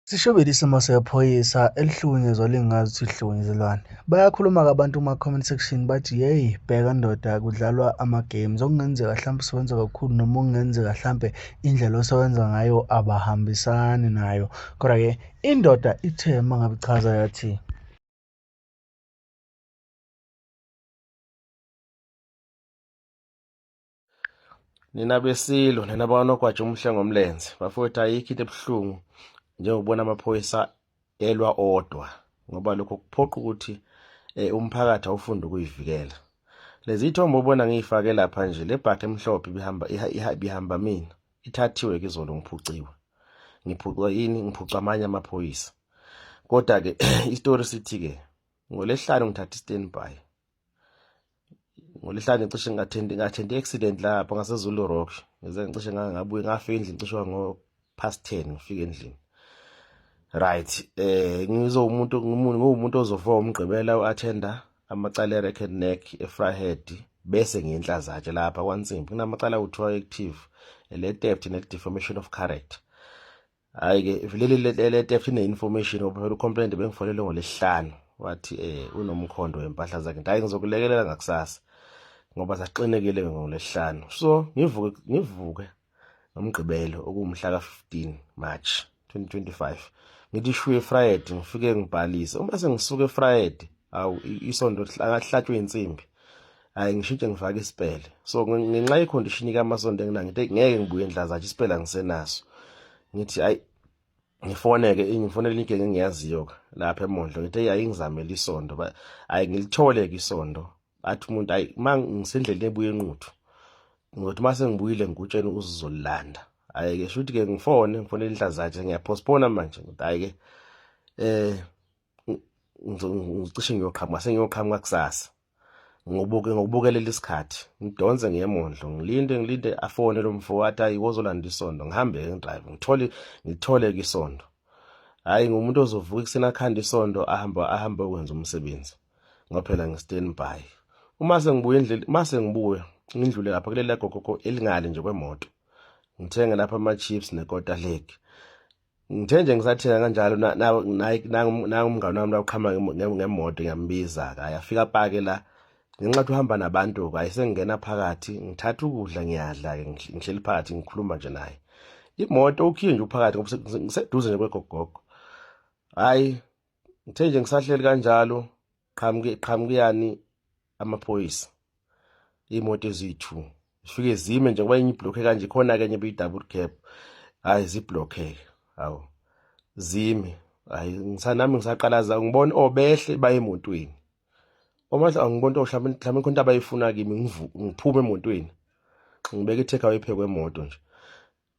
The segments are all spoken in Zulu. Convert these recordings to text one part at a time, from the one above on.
Sishobile isimo sephoyisa elihlukunyezwa lingazi ukuthi lihlukunyezelwane. Bayakhuluma-ke abantu kuma-comment section bathi, yeyi, bheka ndoda kudlalwa ama-games. Okungenzeka hlampe usebenza kakhulu noma okungenzeka hlampe indlela osebenza ngayo abahambisani nayo. Kodwa-ke indoda ithe uma ngabe ichaza yathi, nina besilo nina bakanogwaja umhle ngomlenze bafowethu ayikho into ebuhlungu njengokubona amaphoyisa elwa odwa ngoba lokho kuphoqa ukuthi umphakathi awufunde ukuyivikela. Lezi ithombe ubona ngiyifake lapha nje, le bhakhe emhlophe ibihamba mina ithathiwe ke izolo ngiphuciwe. Ngiphucwa yini? Ngiphucwa amanye amaphoyisa. Kodwa-ke istory sithi-ke ngoLesihlanu ngithatha i-standby. ngoLesihlanu ngicishe ngathenda i-accident lapha ngaseZulu Rock. Ngize ngicishe ngabuye ngafika endlini cishe ngo-10:30 ngifika endlini. Right, ngumuntu ozofika umgqibela u-attenda amacala e-record neck, e-Vryheid, bese ngiyenhlazatshe lapha kwaNsimbi. Kunamacala awuthiwa active, le-theft ne-defamation of character. Hhayi-ke vele le-theft ine-information ngoba phela u-complainant bengifonele ngoLesihlanu wathi unomkhondo wempahla zakhe. Hhayi, ngizokulekelela ngakusasa ngoba sasiqinekile ngoLesihlanu. So ngivuke ngomgqibelo okuwumhla ka-15 March 2025. Ngithi shuye eVryheid ngifike ngibhalise. Uma sengisuka eVryheid, isondo angahlatshwe insimbi. Hayi, ngishintshe ngifake isipele. So ngenxa yecondition kaMasondo ngithi ngeke ngibuye endlazatshe, isipele angisenaso. Ngithi hayi ngifonele ingeke engiyaziyo lapha eMondlo. Ngithi hayi ngizamele isondo, hayi ngilithole ke isondo. Athi umuntu hayi ngisendleleni ebuye eNquthu. Ngothi mase ngibuyile ngikutshela uzolanda. Hayi-ke shuthi-ke ngifonele inhlazatshe, ngiyapostpone manje. Ngoba hayi-ke ngicishe ngiyoqhamuka kusasa. Ngokubukelela isikhathi ngidonse ngeMondlo, ngilinde afone lo mfo wathi hayi wozolanda isondo. Ngihambe ngidrive ngithole ke isondo. Hayi, ngumuntu ozovuka ekuseni akhanda isondo ahambe ukwenza umsebenzi ngoba phela ngi-standby. Mase ngibuya ngindlule lapha kuleli gogo elingale nje kwemoto, ngithenge lapha ama-chips nekota leg. Ngithe nje ngisathenga kanjalo na umngane wami la uqhama ngemoto, ngiyambiza-ke ayafika pake la. Ngenxa yokuthi uhamba nabantu-ke ayisengena phakathi, ngithatha ukudla ngiyadla-ke ngihleli phakathi ngikhuluma nje naye. Imoto ukhiye nje uphakathi ngoba ngiseduze nje kwegogogo. Hhayi, ngithe nje ngisahleli kanjalo qhamukiyani amaphoyisa, iy'moto eziyi-2 zifike zime nje ngoba enye iblokhe kanje, khona-ke enye beyi-double cab. Hhayi, ziblokheke, hawu zime. Hhayi, nami ngisaqalaza ngibona behle baye emotweni. Omahla angibona ukuthi mhlawumbe khona into abayifuna kimi, ngiphume emotweni ngibeke i-takeaway ephekwe emoto nje.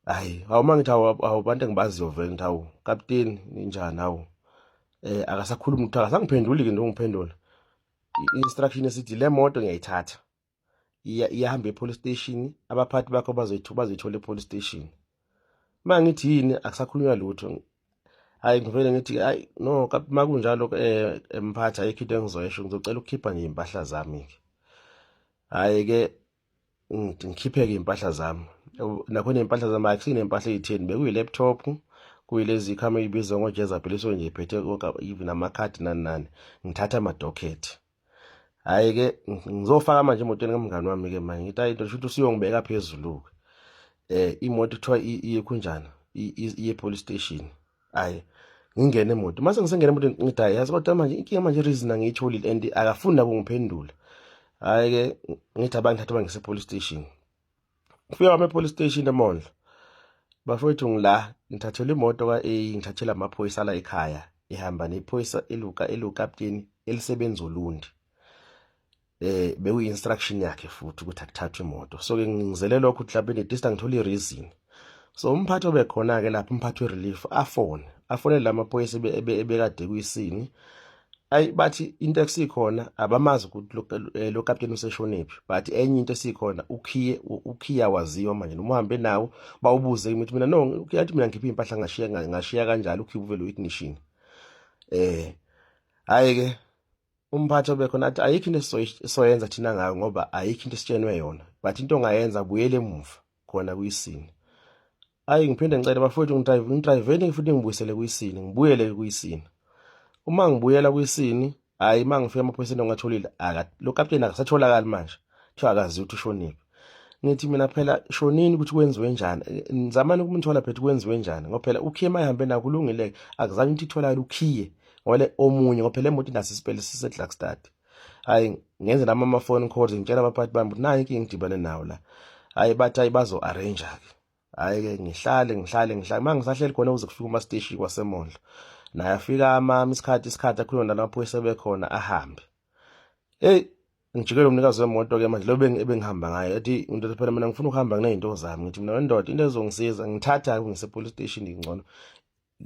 Hhayi, uma ngithi abantu engibaziyo vele ngithi hawu kapteni ninjani, hawu akasakhulumi ukuthi akasangiphenduli-ke nje ungiphendula. I-instruction esithi le moto ngiyayithatha iyahamba e-police station, abaphathi bakho bazoyithola e-police station. Uma ngithi yini akusakhulunywa lutho. Hayi, ngivele ngithi hayi no uma kunjalo mphathi ayikho into engizoyisho, ngizocela ukukhipha nje iy'mpahla zami-ke. Hhayi-ke ngikhiphe-ke iy'mpahla zami. Nakhona iy'mpahla zami akusiney'mpahla ey'theni, bekuyi-laptop, kuyilezi khama ey'bizwa ngojezabheli esuke nje iphethe even amakhadi nani. Ngithatha amadokethi. Hhayi-ke ngizofaka manje emotweni kamngani wami-ke manje ngithi hayi nto usuyongibeka phezulu-ke. Imoto kuthiwa iye khunjani, iye e-police station. Hhayi, ngingena emoto. Mase ngisengena emotweni ngithi hayi yazi kodwa manje inkinga manje i-reason angiyitholile and akafuni nabo ngiphendula. Hhayi-ke ngithi abangithatha bangise e-police station. Kufika kwami e-police station eMondlo, bafowethu ngila ngithathelwe imoto ka-A, ngithathela amaphoyisa la ekhaya, ihamba nephoyisa elukapteni elisebenza uLundi. Bekuyi-instruction yakhe futhi ukuthi akuthathwe imoto. So-ke ngizele lokho ukuthi mhlawumbe nedista ngithole i-reason. So umphathi obekhona-ke lapho, umphathi we-relief afonele la maphoyisa ebekade kuyisini. Hayi, bathi into esikhona abamazi ukuthi lo kapteni useshonephi, but enye into esikhona ukhiya waziwa manje, noma uhambe nawo bawubuze ukuthi mina no ukhiya athi mina ngikhiphe iy'mpahla ngashiya kanjalo, ukhiphe uvele u-ignition. Hhayi-ke umphathi obekhona athi ayikho into esizoyenza thina ngayo ngoba ayikho into esitshenwe yona, but into ongayenza buyele emuva khona kuyisini. hayi ngiphinde ngicela bafowethu ngidriveni futhi ngibuyisele kuyisini, ngibuyele kuyisini. Uma ngibuyela kuyisini, hayi mangifika emaphoyiseni ongatholile lo captain akasatholakali manje. Kuthiwa akazi ukuthi ushonile. Ngithi mina phela shonini ukuthi kwenziwe njani. Ngizamani ukumthola phethe kwenziwe njani ngoba phela ukhiye mayihambe nakho kulungile akuzange ukuthi itholakala ukhiye ngole omunye ngoba phela emoto inaso isipele siseDlarkstad. Hayi ngenze nami ama-phone calls ngitshela abaphathi bami ukuthi nayi inkingi ngidibane nawo la. Hayi bathi hayi bazo arrange ke. Hayi ke ngihlale mangisahleli khona uze kufika umasteshi kwaseMondlo. Naye afika isikhathi akhuluma nalaphoyisa bekhona ahambe. Hey ngijikele umnikazi wemoto ke manje lo bengihamba ngayo ethi into phela mina ngifuna ukuhamba kunezinto zami ngithi mina wendoda into ezongisiza ngithatha ngise police station ngcono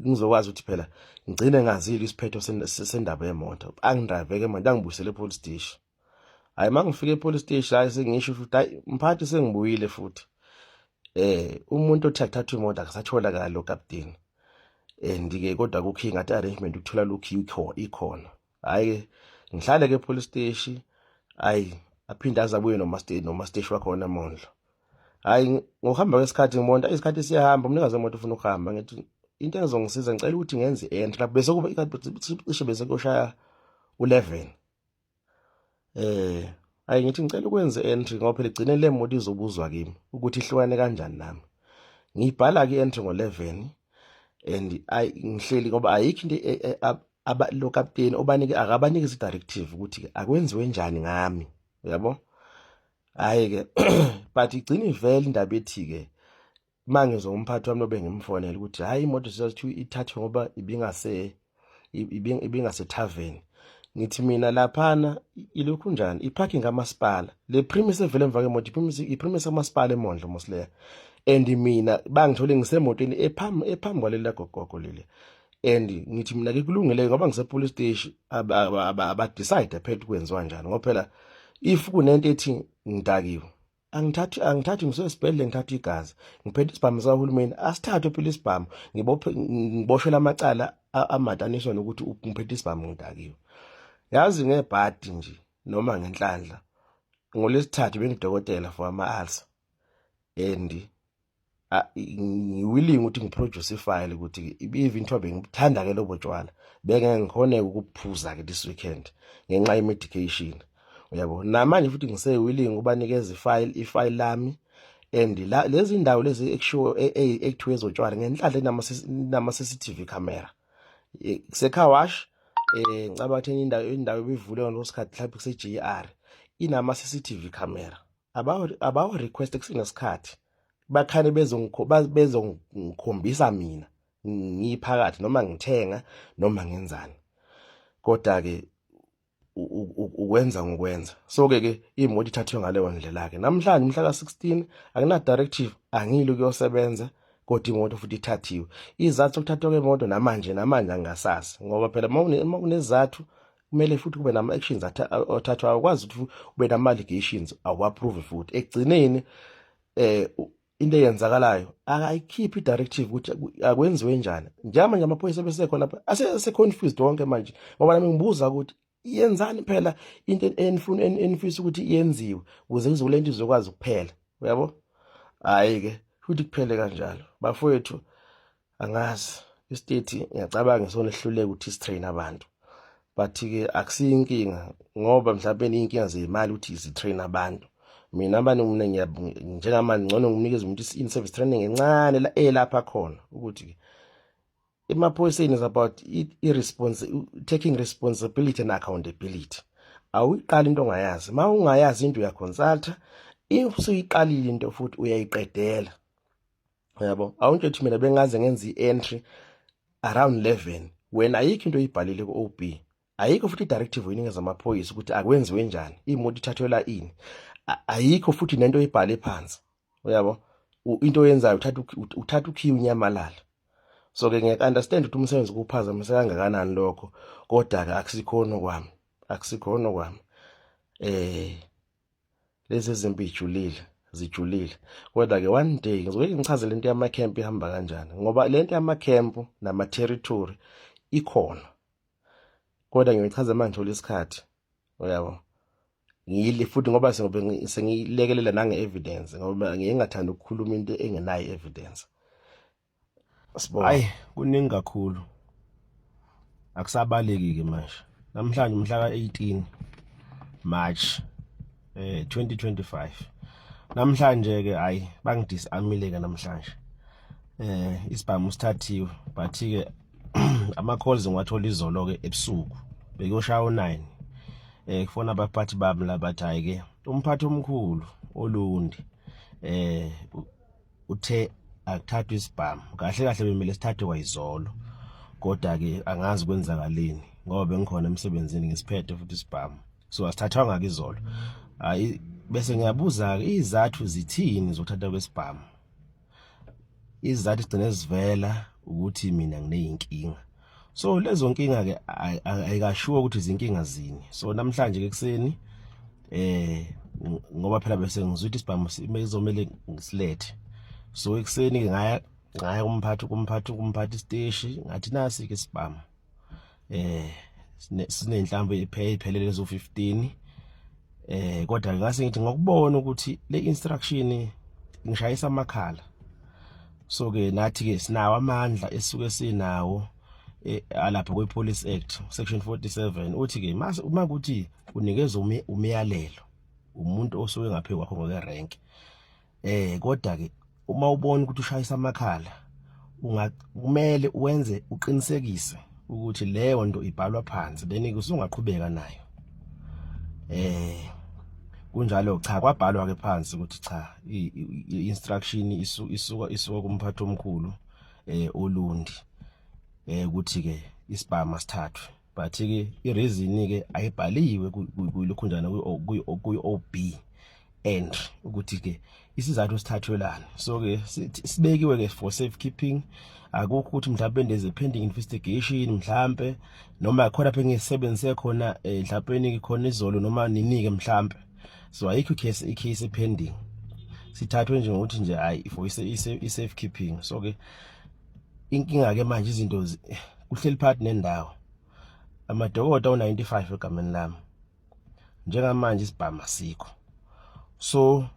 ngizokwazi ukuthi phela ngicine ngazile isiphetho sendaba yemoto angidrive ke manje angibuyisele police station. Hayi mangifike epolice station hayi sengisho futhi hayi mphathi sengibuyile futhi umuntu othi akuthatha imoto akasatholakala lo captain and-ke kodwa kukho ngathi arrangement ukuthola lokhu ikhona. Hayi ke ngihlale ke police station hayi aphinde azabuye nomasteshi wakhona eMondlo. Hayi ngokuhamba kwesikhathi ngibona isikhathi siyahamba umnikazi wemoto ufuna ukuhamba ngithi into engizongisiza ngicela ukuthi ngenze entry lapho bese kuba cishe bese kushaya u11. Hayi ngithi ngicela ukwenza entry ngoba phela igcine le moto izobuzwa kimi ukuthi ihlukane kanjani nami. Ngibhala ke entry ngo11 and ngihleli ngoba ayikho into lo captain akabanikeza directive ukuthi akwenziwe njani ngami yabo. Hayi ke but igcina ivele indaba ethi ke mangizwa umphathi wami lobe ngimfonela ukuthi hayi imoto sizathi ithathwe ngoba ibingase tavern. Ngithi mina laphana ilokhu njani iparking kamasipala le premise evele emva kwemoto ipremise kamasipala eMondlo Mosleya and mina bangithole ngisemotweni ephambi kwalela gogogo leli and ngithi mina ke kulungile ngoba ngise police station aba decide phethe kwenziwa njani ngoba phela if kunento ethi ngidakiwe angithathi ngisesibhedlela ngithatha igazi ngiphethe isibhamu sikahulumeni asithathwe phela isibhamu ngiboshela amacala amadaniswa nokuthi ngiphethe isibhamu ngidakiwe. Yazi ngebhadi nje noma ngenhlanhla ngolesithathu bengidokotela for ama-ulcer and ngiwilling ukuthi ngiproduce ifile ukuthi even into bengithanda ke lobo tshwala bengeke ngikhone ukuphuza ke this weekend ngenxa ye-medication uyabo. Namanje futhi ngisewilling ubanikeza ifile lami and lezi ndawo lezi ekushiwo ekuthiwe ezotshwala ngenhlanhla nama-CCTV camera kusecar wash ngicabanga indawo ebivule ngosikhathi mhlawumbe kuse-JR inama-CCTV camera abawa request kusenesikhathi bakhane bezongikhombisa mina ngiphakathi noma ngithenga noma ngenzani kodwa ke ukwenza ngokwenza. So ke imoto ithathwe ngaleyo ndlela ke namhlanje mhla ka16 akuna directive angilo kuyosebenza kodwa imoto futhi ithathiwe. Izathu ukuthathwa kwemoto namanje angasazi ngoba phela uma kunezathu kumele futhi kube nama actions athathwa akwazi ukuthi ube nama allegations awu-approve futhi ekugcineni into eyenzakalayo akayikhiphi directive ukuthi akwenziwe njani. Njengamanje amaphoyisa besekhona lapha ase-confused wonke manje ngoba nami ngibuza ukuthi yenzani phela into enifisa ukuthi yenziwe ukuze izole into izokwazi ukuphela uyabo. Hayi ke futhi kuphele kanjalo bafowethu angazi istate ngiyacabanga isona ehluleka ukuthi sitrain abantu but ke akusiyinkinga ngoba mhlawumbe inkinga zemali ukuthi isitrain abantu. Mina mina njengamanje ngcono ngimnikeze umuntu in-service training encane la elapha khona ukuthi emaphoyiseni is about taking responsibility and accountability. Awuyiqala into ongayazi ma ungayazi into uyaconsulta if usuyiqalile into futhi uyayiqedela yabo. Awuntsho ukuthi mina bengaze ngenza i-entry around 11 wena ayikho into oyibhalile ku-OB ayikho futhi directive oyinikeza amaphoyisa ukuthi akwenziwe njani imoto ithathelwa ini ayikho futhi nento oyibhale phansi uyabo. Into oyenzayo uthatha ukhiye unyamalala. So ke ngiyakunderstand ukuthi umsebenzi kuphazamisa kangakanani lokho kodwa ke akusikhono kwami lezi zimpi zijulile kodwa ke one day ngizoke ngichaze lento yama-camp ihamba kanjani ngoba lento yama-camp nama-territory ikhona kodwa ngichaze manje ngithola isikhathi uyabo futhi ngoba sengilekelela nange-evidence ngoba ngingathanda ukukhuluma into engenayo evidence Hayi kuningi kakhulu. Akusabaleki ke manje. Namhlanje umhla ka18 March 2025. Namhlanje ke hayi bangidisamile ke namhlanje. Isibhamu sithathiwe but ke ama calls ngiwathola izolo ke ebusuku. Bekuyoshaya u9. Kufona abaphathi bami labathi hayi ke umphathi omkhulu oLundi uthe akuthathwa isibhamu. Kahle kahle bemele sithathwe kwayizolo. Kodwa ke angazi kwenzakaleni ngoba bengikhona emsebenzini ngisiphethe futhi isibhamu. So asithathwanga ke izolo. Hayi bese ngiyabuza ke izathu zithini zokuthatha kwesibhamu. Izathu sigcine sivela ukuthi mina ngineyinkinga. So lezo nkinga ke ayikashiwo ukuthi izinkinga zini. So namhlanje ke kuseni ngoba phela bese ngizwitha isibhamu sizomela ngisilethe. So ekuseni ke ngaya kumphathi steshi ngathi nasi ke isibhamu. Sinenhlamvu iphelele zo 15. Kodwa ngase ngithi ngokubona ukuthi le instruction ngishayisa amakhala. So ke nathi ke sinawo amandla esuke sinawo alapha kwe Police Act section 47 uthi ke uma kuthi unikeza umyalelo umuntu osuke ngaphe kwakho ngoke rank. Kodwa ke uma ubona ukuthi ushayisa amakhala kumele uwenze uqinisekise ukuthi leyo nto ibhalwa phansi then usungaqhubeka nayo. Kunjalo cha kwabhalwa ke phansi ukuthi cha i-instruction isuka kumphathi omkhulu oLundi ukuthi ke isibhamu sithathwe but ke ireason ke ayibhaliwe kulokhunjana kuyi OB entry ukuthi ke isizathu sithathwelana. So ke sibekiwe ke for safekeeping. Akukho ukuthi mhlawumbe there's a pending investigation mhlawumbe noma khona lapho ngisebenzise khona mhlawumbe khona izolo noma ninike mhlawumbe. So ayikho i-case pending. Sithathwe nje ngokuthi nje hayi for i-safekeeping. So ke inkinga ke manje izinto kuhleli phakathi nendawo. Amadokotela u95 egameni lami. Njengamanje isibhamu asikho. So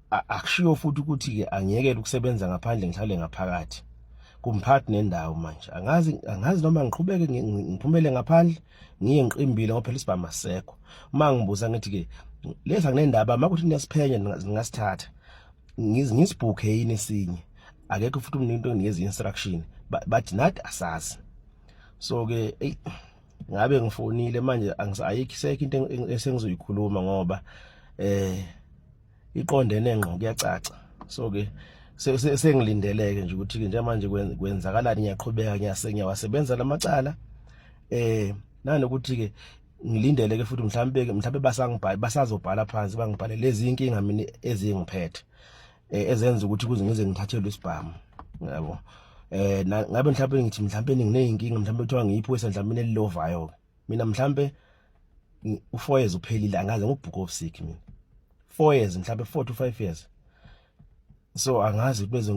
akushiyo futhi ukuthi ke angiyekele ukusebenza ngaphandle ngihlale ngaphakathi. Kumphathi nendawo manje. Angazi noma ngiqhubeke ngiphumele ngaphandle ngiye ngiqimbile ngoba phela isibhamu asekho. Uma ngibuza ngithi ke lesa kunendaba makuthi niyasiphenya ngingasithatha. Ngisibhuke yini esinye. Akekho futhi umuntu onikeza instruction bathi nathi asazi. So ke ngabe ngifonile manje ayikho isekho into esengizoyikhuluma ngoba iqondene ngqo kuyacaca. So ke sengilindeleke nje ukuthi ke njengamanje kwenzakalani ngiyaqhubeka ngiyawasebenza lamacala nanokuthi ke ngilindeleke futhi mhlambe basazobhala phansi bangibhale lezi inkinga mina ezingiphethe ezenza ukuthi kuze ngize ngithathelwe isibhamu yabo. Ngabe mhlambe ngithi mhlambe ngineyinkinga mhlambe kuthiwa ngiyiphoyisa mhlambe elilovayo mina mhlambe u4 years uphelile angaze ngubhuko of sick mina 4 years mhlambe 4 to 5 years. So angazi ukuthi